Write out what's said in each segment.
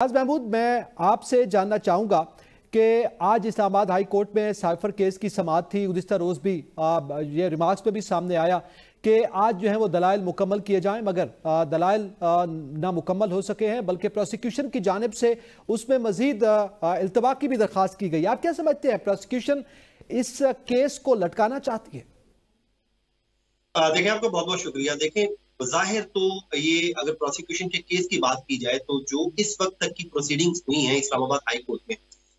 महमूद, मैं आपसे जानना चाहूँगा कि आज इस्लामाबाद हाई कोर्ट में साइफर केस की समाअत थी। गुज़िश्ता रोज़ भी ये रिमार्क्स में भी सामने आया कि आज जो है वो दलाइल मुकम्मल किए जाएं, मगर दलाइल ना मुकम्मल हो सके हैं, बल्कि प्रोसिक्यूशन की जानिब से उसमें मज़ीद इल्तवा की भी दरख्वास्त की गई। आप क्या समझते हैं, प्रोसिक्यूशन इस केस को लटकाना चाहती है? देखिए, आपका बहुत बहुत शुक्रिया। देखें, ज़ाहिर तो ये अगर प्रोसिक्यूशन के केस की बात की जाए तो जो इस वक्त तक की प्रोसीडिंग्स हुई हैं इस्लामाबाद हाई कोर्ट में,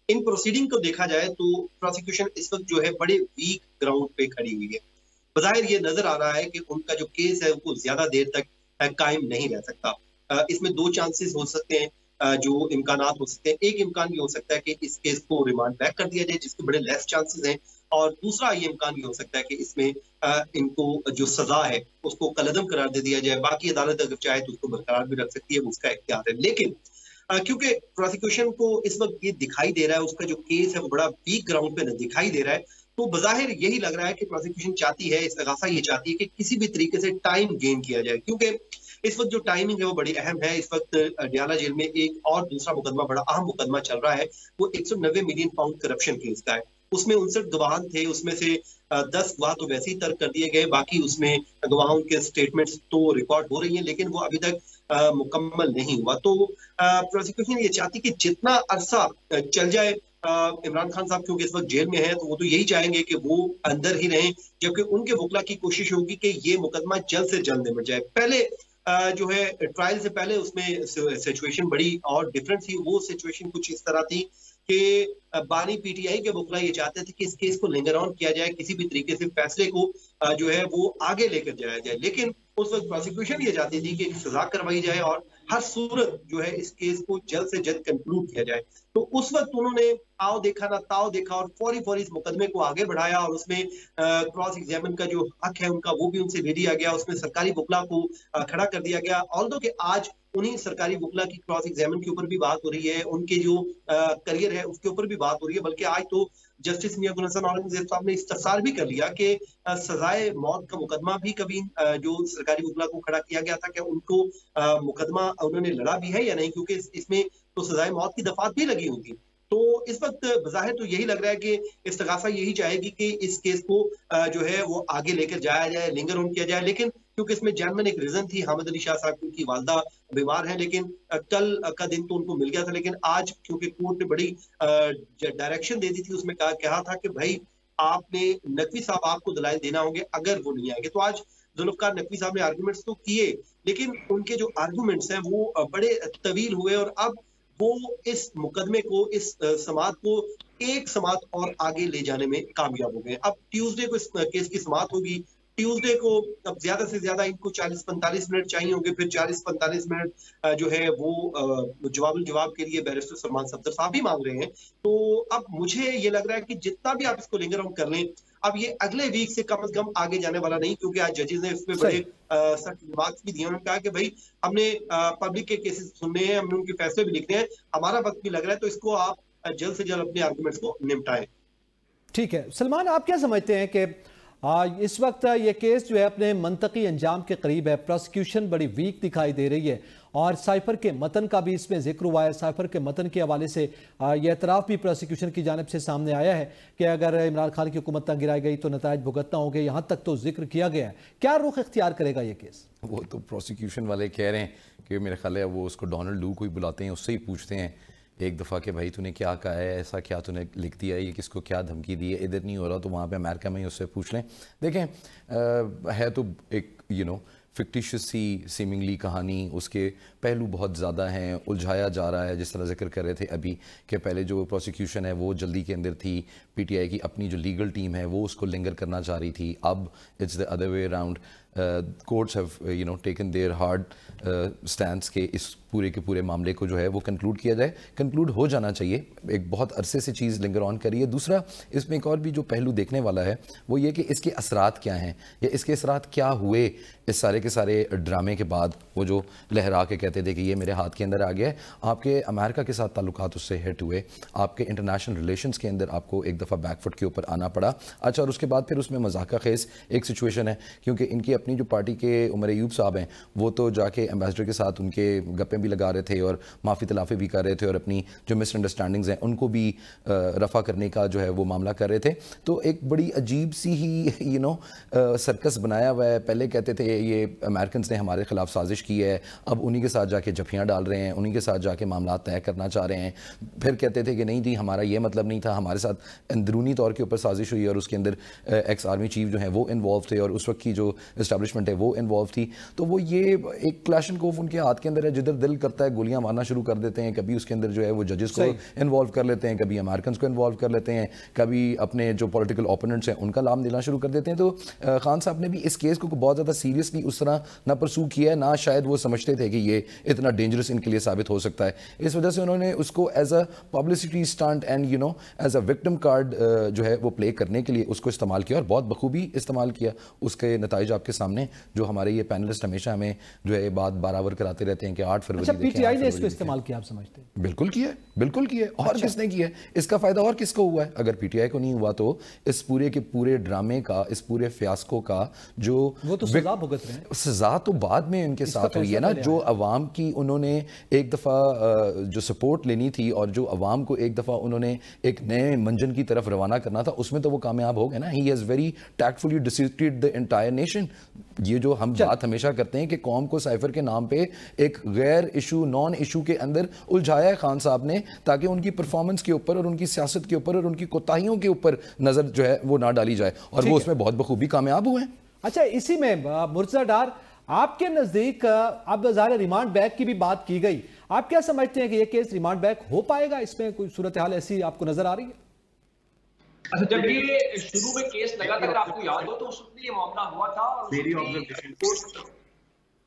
इन प्रोसीडिंग को देखा जाए तो प्रोसिक्यूशन इस वक्त जो है बड़े वीक ग्राउंड पे खड़ी हुई है। बज़ाहिर ये नजर आ रहा है कि उनका जो केस है वो ज्यादा देर तक कायम नहीं रह सकता। इसमें दो चांसेस हो सकते हैं, जो इम्कानात हो सकते हैं। एक इम्कान ये हो सकता है कि इस केस को रिमांड बैक कर दिया जाए, जिसके बड़े लेस चांसेस हैं, और दूसरा ये इम्कान ये हो सकता है कि इसमें इनको जो सजा है उसको कलअदम करार दे दिया जाए। बाकी अदालत अगर चाहे तो उसको बरकरार भी रख सकती है, वो उसका इख्तियार है। लेकिन क्योंकि प्रोसिक्यूशन को इस वक्त ये दिखाई दे रहा है, उसका जो केस है वो बड़ा वीक ग्राउंड पे दिखाई दे रहा है, तो बज़ाहिर यही लग रहा है कि प्रोसिक्यूशन चाहती है, इस्तगासा ये चाहती है कि किसी भी तरीके से टाइम गेन किया जाए, क्योंकि इस वक्त जो टाइमिंग है वो बड़ी अहम है। इस वक्त डियाला जेल में एक और दूसरा मुकदमा, बड़ा अहम मुकदमा चल रहा है, वो 190 मिलियन पाउंड करप्शन केस का है। उसमें 59 गवाह थे, उसमें से 10 गवाह तो वैसे ही तर्क कर दिए गए, बाकी उसमें गवाहों के स्टेटमेंट्स तो रिकॉर्ड हो रही हैं, लेकिन वो अभी तक मुकम्मल नहीं हुआ। तो प्रोसिक्यूशन ये चाहती कि जितना अरसा चल जाए, इमरान खान साहब क्योंकि इस वक्त जेल में है तो वो तो यही चाहेंगे कि वो अंदर ही रहें, जबकि उनके वकला की कोशिश होगी कि ये मुकदमा जल्द से जल्द निपट जाए। पहले जो है ट्रायल से पहले उसमें सिचुएशन बड़ी और डिफरेंट थी। वो सिचुएशन कुछ इस तरह थी कि बानी पीटीआई के वकला ये चाहते थे कि इस केस को लिंगर ऑन किया जाए, किसी भी तरीके से फैसले को जो है वो आगे लेकर जाया जाए, लेकिन उस वक्त प्रोसिक्यूशन ये चाहती थी कि सजा करवाई जाए और हर सूरत जो है इस केस को जल्द से जल्द कंक्लूड किया जाए। तो उस वक्त उन्होंने आओ देखा ना ताओ देखा और फौरी फौरी इस मुकदमे को आगे बढ़ाया, और उसमें क्रॉस एग्जामिन का जो हक है उनका वो भी उनसे ले लिया गया, उसमें सरकारी वकला को खड़ा कर दिया गया। ऑल्दो कि आज उन्हीं सरकारी वकला की क्रॉस एग्जामिन के ऊपर भी बात हो रही है, उनके जो करियर है उसके ऊपर भी बात हो रही है, बल्कि आज तो जस्टिस मियां गुल हसन औरंगजेब साहब ने इस्तफसार भी कर लिया कि सजाए मौत का मुकदमा भी कभी जो सरकारी वकला को खड़ा किया गया था, कि उनको मुकदमा उन्होंने लड़ा भी है या नहीं, क्योंकि इसमें तो सजाए मौत की दफात भी लगी हुई थी। तो इस वक्त बज़ाहिर तो यही लग रहा है कि इस्तगासा यही चाहेगी कि इस केस को जो है वो आगे लेकर जाया जाए, लिंगर ऑन किया जाए। लेकिन क्योंकि इसमें जानवन एक रीजन थी, हामिद अली शाह साहब की वालदा बीमार है, लेकिन कल का दिन तो उनको मिल गया था, लेकिन आज क्योंकि कोर्ट ने बड़ी डायरेक्शन दे दी थी, उसमें कहा था कि भाई आपने नकवी साहब आपको दलाइल देना होंगे, अगर वो नहीं आएंगे। तो आज जुल्फकार नकवी साहब ने आर्गूमेंट्स तो किए, लेकिन उनके जो आर्गूमेंट्स हैं वो बड़े तवील हुए, और अब वो इस मुकदमे को, इस समाअत को एक समाअत और आगे ले जाने में कामयाब हो गए। अब ट्यूसडे को इस केस की समाअत होगी। ट्यूसडे को अब ज्यादा से ज्यादा इनको 40-45 मिनट चाहिए होंगे, फिर 40-45 मिनट जो है वो जवाब के लिए बैरिस्टर सलमान सफदर साहब भी मांग रहे हैं। तो अब मुझे ये लग रहा है कि जितना भी आप इसको लिंगर ऑन कर लें, अब ये अगले वीक से कम आगे जाने वाला नहीं, क्योंकि आज जजेस ने इसमें बड़े सख्त रिमार्क्स भी दिए। उन्होंने कहा कि भाई हमने पब्लिक के केसेस सुनने हैं, हमने उनके फैसले भी लिखने हैं, हमारा वक्त भी लग रहा है, तो इसको आप जल्द से जल्द अपने आर्गूमेंट्स को निपटाएं। ठीक है सलमान, आप क्या समझते हैं कि इस वक्त ये केस जो है अपने मंतकी अंजाम के करीब है, प्रोसिक्यूशन बड़ी वीक दिखाई दे रही है, और साइफर के मतन का भी इसमें जिक्र हुआ है। साइफर के मतन के हवाले से यह एतराफ़ भी प्रोसिक्यूशन की जानिब से सामने आया है कि अगर इमरान खान की हुकूमत गिराई गई तो नताइज भुगतना होंगे, यहाँ तक तो जिक्र किया गया है। क्या रुख इख्तियार करेगा ये केस? वो तो प्रोसिक्यूशन वाले कह रहे हैं कि मेरे ख्याल है वो उसको डोनाल्ड लू को ही बुलाते हैं, उससे ही पूछते हैं एक दफ़ा कि भाई तूने क्या कहा है, ऐसा क्या तूने लिख दिया है, ये किसको क्या धमकी दी है, इधर नहीं हो रहा तो वहाँ पे अमेरिका में ही उससे पूछ लें। देखें है तो एक फिक्टिशियस सी सीमिंगली कहानी, उसके पहलू बहुत ज़्यादा हैं, उलझाया जा रहा है। जिस तरह जिक्र कर रहे थे अभी कि पहले जो प्रोसिक्यूशन है वो जल्दी के अंदर थी, पीटीआई की अपनी जो लीगल टीम है वो उसको लिंगर करना चाह रही थी, अब it's the other way around. Courts have taken there hard stands के इस पूरे के पूरे मामले को जो है वो कंक्लूड किया जाए, कंक्लूड हो जाना चाहिए। एक बहुत अरसे से चीज़ लिंगर ऑन करी है। दूसरा इसमें एक और भी जो पहलू देखने वाला है वो ये कि इसके असरात क्या हैं, या इसके असरात क्या हुए इस सारे के सारे ड्रामे के बाद। वो जो लहरा के कहते थे कि ये मेरे हाथ के अंदर आ गया है, आपके अमेरिका के साथ ताल्लुकात उससे हिट हुए, आपके इंटरनेशनल रिलेशंस के अंदर आपको एक दफ़ा बैकफुट के ऊपर आना पड़ा। अच्छा, और उसके बाद फिर उसमें मजाक खेज एक सिचुएशन है, क्योंकि इनकी اپنی جو پارٹی کے عمر ایوب صاحب ہیں وہ تو جا کے ایمبیسڈر کے ساتھ ان کے گپیں بھی لگا رہے تھے اور معافی تلافی بھی کر رہے تھے اور اپنی جو مس انڈرسٹینڈنگز ہیں ان کو بھی رفع کرنے کا جو ہے وہ معاملہ کر رہے تھے. تو ایک بڑی عجیب سی ہی سرکس بنایا ہوا ہے. پہلے کہتے تھے یہ امریکنز نے ہمارے خلاف سازش کی ہے, اب انہی کے ساتھ جا کے جھپیاں ڈال رہے ہیں, انہی کے ساتھ جا کے معاملات طے کرنا چاہ رہے ہیں. پھر کہتے تھے کہ نہیں جی ہمارا یہ مطلب نہیں تھا, ہمارے ساتھ اندرونی طور کے اوپر سازش ہوئی اور اس کے اندر ایکس آرمی چیف جو ہیں وہ انوالو تھے اور اس وقت کی جو اسٹیبلشمنٹ ہے وہ انوالو تھی. تو وہ یہ ایک کلاشنکوف ان کے ہاتھ کے اندر ہے, جدھر دل کرتا ہے گولیاں مارنا شروع کر دیتے ہیں. کبھی اس کے اندر جو ہے وہ ججز کو انوالو کر لیتے ہیں, کبھی امریکنز کو انوالو کر لیتے ہیں, کبھی اپنے جو پولیٹیکل اوپوننٹس ہیں ان کا لام دینا شروع کر دیتے ہیں. تو خان صاحب نے بھی اس کیس کو بہت زیادہ سیریسلی اس طرح نہ پرسو کیا ہے, نہ شاید وہ سمجھتے تھے کہ یہ اتنا ڈینجرس ان کے لیے ثابت ہو سکتا ہے. اس وجہ سے انہوں نے اس کو as a publicity stunt and as a victim card جو ہے وہ پلے کرنے کے لیے اس کو استعمال کیا اور بہت بخوبی استعمال کیا. اس کے نتائج آپ کے سامنے, جو ہمارے یہ پینلسٹ ہمیشہ ہمیں جو ہے بات برابر کراتے رہتے ہیں کہ 8 فروری. اچھا پی ٹی آئی نے اس کو استعمال کیا آپ سمجھتے ہیں؟ بالکل کیا ہے, بالکل کیا ہے. اور کس نے کیا ہے؟ اس کا فائدہ اور کس کو ہوا ہے؟ اگر پی ٹی آئی کو نہیں ہوا تو اس پورے کے پورے ڈرامے کا, اس پورے فیاسکو کا جو وہ تو سزا بھگت رہے ہیں. سزا تو بعد میں ان کے ساتھ ہوئی ہے نا. جو عوام کی انہوں نے ایک دفعہ جو سپورٹ لینی تھی اور جو عوام کو ایک دفعہ انہوں نے ایک نئے منجن کی طرف روانہ کرنا تھا, اس میں تو وہ کامیاب ہو گئے نا. He has very tactfully dissected the entire nation. یہ جو ہم بات ہمیشہ کرتے ہیں کہ قوم کو سائفر کے نام پہ ایک غیر ایشو, نان ایشو کے اندر الجھایا ہے خان صاحب نے, تاکہ ان کی پرفارمنس کے اوپر اور ان کی سیاست کے اوپر اور ان کی کوتاہیوں کے اوپر نظر جو ہے وہ نہ ڈالی جائے, اور وہ اس میں بہت بخوبی کامیاب ہوئے ہیں. اچھا اسی میں مرتضیٰ ڈار, آپ کے نزدیک اب ظاہر ریمانڈ بیک کی بھی بات کی گئی, آپ کیا سمجھتے ہیں کہ یہ کیس ریمانڈ بیک ہو پائے گا؟ اس میں کوئی صورتحال ایسی آپ کو نظر آ رہی ہے؟ اچھا جب یہ شروع میں کیس لگا تھا, اگر آپ کو یاد ہو تو اس وقت یہ معاملہ ہوا تھا اور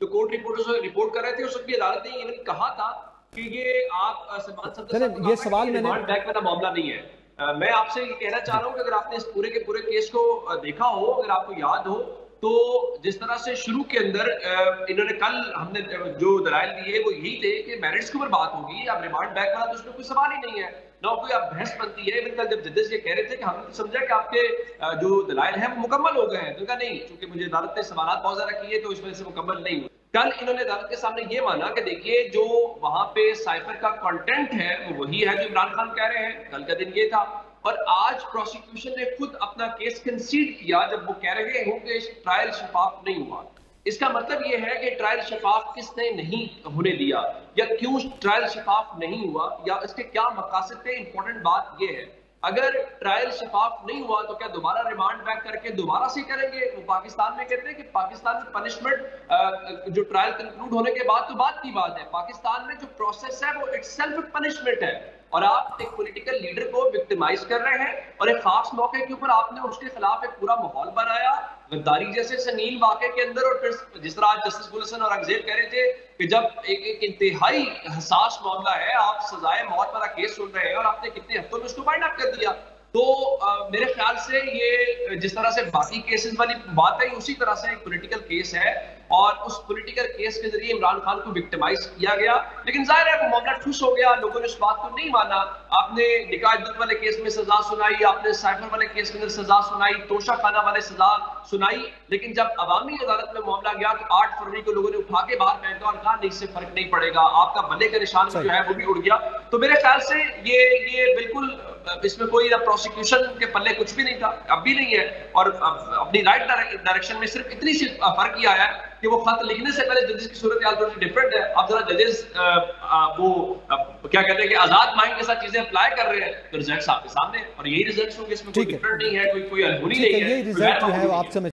جو کورٹ رپورٹ کر رہے تھے اس وقت بھی عدالت نے ایون کہا تھا کہ یہ آپ سلمان صدر یہ سوال میں ریمانڈ بیک والا معاملہ نہیں ہے. میں آپ سے یہ کہنا چاہ رہا ہوں کہ اگر آپ نے اس پورے کے پورے کیس کو دیکھا ہو, اگر آپ کو یاد ہو تو جس طرح سے شروع کے اندر انہوں نے کل ہم نے جو دلائل دیے وہ یہی تھے کہ میرٹس کے اوپر بات ہوگی, اب ریمانڈ بیک والا تو اس میں کوئی سوال ہی نہیں ہے, نہ کوئی اب بحث بنتی ہے. ایون کل جب ججز یہ کہہ رہے تھے کہ ہم نے سمجھا کہ آپ کے جو دلائل ہیں وہ مکمل ہو گئے ہیں, تو کہا نہیں, چونکہ مجھے عدالت نے سوالات بہت زیادہ کیے تو اس وجہ سے مکمل نہیں ہوئے. کل انہوں نے عدالت کے سامنے یہ مانا کہ دیکھیے جو وہاں پہ سائفر کا کنٹینٹ ہے وہ وہی ہے جو عمران خان کہہ رہے ہیں. کل کا دن یہ تھا, اور آج پروسیکیوشن نے خود اپنا کیس کنسیڈ کیا جب وہ کہہ رہے ہوں کہ ٹرائل شفاف نہیں ہوا. اس کا مطلب یہ ہے کہ ٹرائل شفاف کس نے نہیں ہونے دیا, یا کیوں ٹرائل شفاف نہیں ہوا, یا اس کے کیا مقاصد تھے. امپورٹنٹ بات یہ ہے اگر ٹرائل شفاف نہیں ہوا تو کیا دوبارہ ریمانڈ بیک کر کے دوبارہ سے کریں گے؟ وہ پاکستان میں کہتے ہیں کہ پاکستان میں پنشمنٹ جو ٹرائل کنکلوڈ ہونے کے بعد تو بات کی بات ہے, پاکستان میں جو پروسیس ہے وہ اٹ سیلف پنشمنٹ ہے, اور آپ ایک پولیٹیکل لیڈر کو وکٹمائز کر رہے ہیں اور ایک خاص موقع کے اوپر آپ نے اس کے خلاف ایک پورا ماحول بنایا غداری جیسے سنگین واقعے کے اندر. اور پھر جس طرح جسٹس گلشن اور اگزیل کہہ رہے تھے کہ جب ایک انتہائی حساس معاملہ ہے, آپ سزائے موت والا کیس سن رہے ہیں اور آپ نے کتنے ہفتوں میں اس کو فائنڈ اپ کر دیا, تو میرے خیال سے یہ جس طرح سے باقی کیسز والی بات ہے اسی طرح سے ایک پولیٹیکل کیس ہے, اور اس پولیٹیکل کیس کے ذریعے عمران خان کو وکٹمائز کیا گیا. لیکن ظاہر ہے وہ معاملہ ٹھوس ہو گیا, لوگوں نے اس بات کو نہیں مانا. آپ نے نکاح عدت والے کیس میں سزا سنائی, آپ نے سائفر والے کیس کے اندر سزا سنائی, توشہ خانہ والے سزا سنائی, لیکن جب عوامی عدالت میں معاملہ گیا تو 8 فروری کو لوگوں نے اٹھا کے باہر پھینکا اور کہا نہیں, اس سے فرق نہیں پڑے گا, آپ کا بھلے کا نشان جو ہے وہ بھی اڑ گیا. تو میرے خیال سے یہ بالکل اس میں کوئی پروسیکیوشن کے پلے کچھ بھی نہیں تھا, اب بھی نہیں ہے, اور اپنی رائٹ ڈائریکشن میں صرف اتنی سی فرق یہ آیا ہے کہ وہ خط لکھنے سے پہلے ججز کی صورتحال تھوڑی سی ڈفرنٹ ہے. اب ذرا ججز وہ کیا کہتے ہیں کہ آزاد مائنڈ کے ساتھ چیزیں اپلائی کر رہے ہیں, تو ریزلٹس آپ کے سامنے, اور یہی ریزلٹس ہوں گے, اس میں کوئی ڈفرنٹ نہیں ہے, کوئی انہونی نہیں ہے. یہ ریزلٹ جو ہے آپ سے